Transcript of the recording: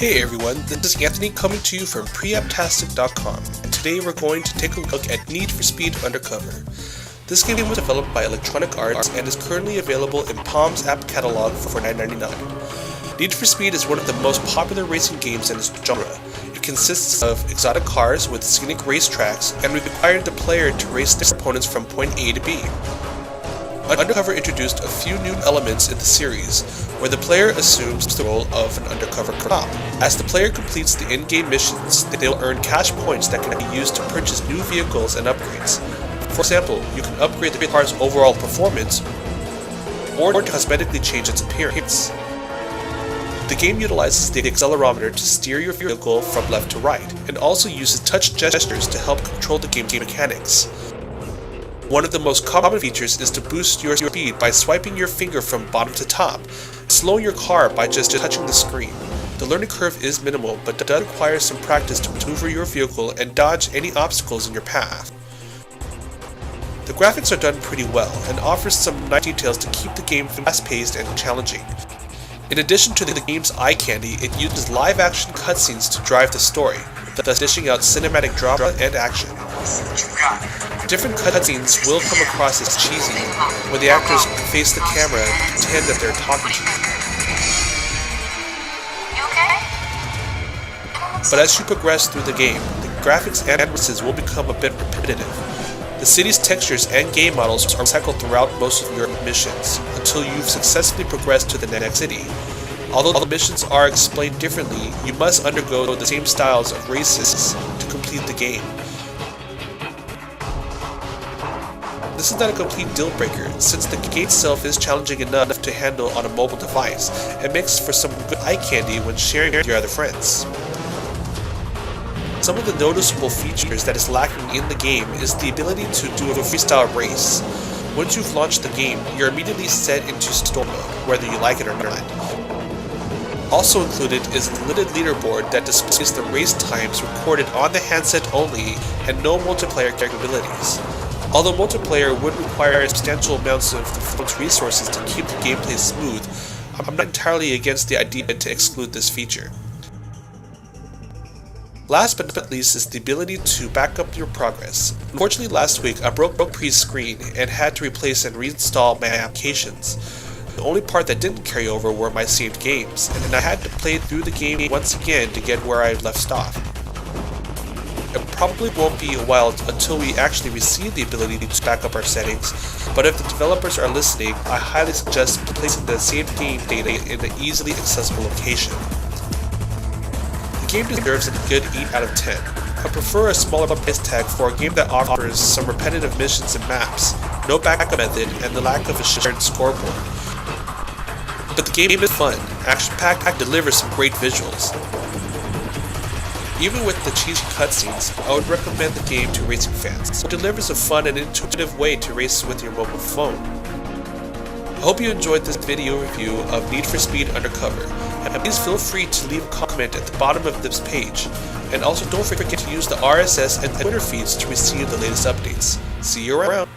Hey everyone, this is Anthony coming to you from preaptastic.com, and today we're going to take a look at Need for Speed Undercover. This game was developed by Electronic Arts and is currently available in Palm's app catalog for $9.99. Need for Speed is one of the most popular racing games in its genre. It consists of exotic cars with scenic racetracks and required the player to race their opponents from point A to B. Undercover introduced a few new elements in the series, where the player assumes the role of an undercover cop. As the player completes the in-game missions, they'll earn cash points that can be used to purchase new vehicles and upgrades. For example, you can upgrade the car's overall performance, or cosmetically change its appearance. The game utilizes the accelerometer to steer your vehicle from left to right, and also uses touch gestures to help control the game mechanics. One of the most common features is to boost your speed by swiping your finger from bottom to top, slowing your car by just touching the screen. The learning curve is minimal, but does require some practice to maneuver your vehicle and dodge any obstacles in your path. The graphics are done pretty well, and offers some nice details to keep the game fast-paced and challenging. In addition to the game's eye candy, it uses live-action cutscenes to drive the story, thus dishing out cinematic drama and action. Different cutscenes will come across as cheesy when the actors face the camera and pretend that they're talking to you. But as you progress through the game, the graphics and animations will become a bit repetitive. The city's textures and game models are recycled throughout most of your missions, until you've successfully progressed to the next city. Although the missions are explained differently, you must undergo the same styles of races to complete the game. This is not a complete deal breaker, since the game itself is challenging enough to handle on a mobile device, and makes for some good eye candy when sharing with your other friends. Some of the noticeable features that is lacking in the game is the ability to do a freestyle race. Once you've launched the game, you're immediately set into story mode, whether you like it or not. Also included is a limited leaderboard that displays the race times recorded on the handset only and no multiplayer capabilities. Although multiplayer would require substantial amounts of the phone's resources to keep the gameplay smooth, I'm not entirely against the idea to exclude this feature. Last but not least is the ability to back up your progress. Unfortunately last week I broke Pre's screen and had to replace and reinstall my applications. The only part that didn't carry over were my saved games, and I had to play through the game once again to get where I left off. It probably won't be a while until we actually receive the ability to back up our settings, but if the developers are listening, I highly suggest placing the saved game data in an easily accessible location. The game deserves a good 8 out of 10. I prefer a smaller price tag for a game that offers some repetitive missions and maps, no backup method, and the lack of a shared scoreboard. But the game is fun, action-packed, delivers some great visuals. Even with the cheesy cutscenes, I would recommend the game to racing fans. It delivers a fun and intuitive way to race with your mobile phone. I hope you enjoyed this video review of Need for Speed Undercover, and please feel free to leave a comment at the bottom of this page. And also don't forget to use the RSS and Twitter feeds to receive the latest updates. See you around!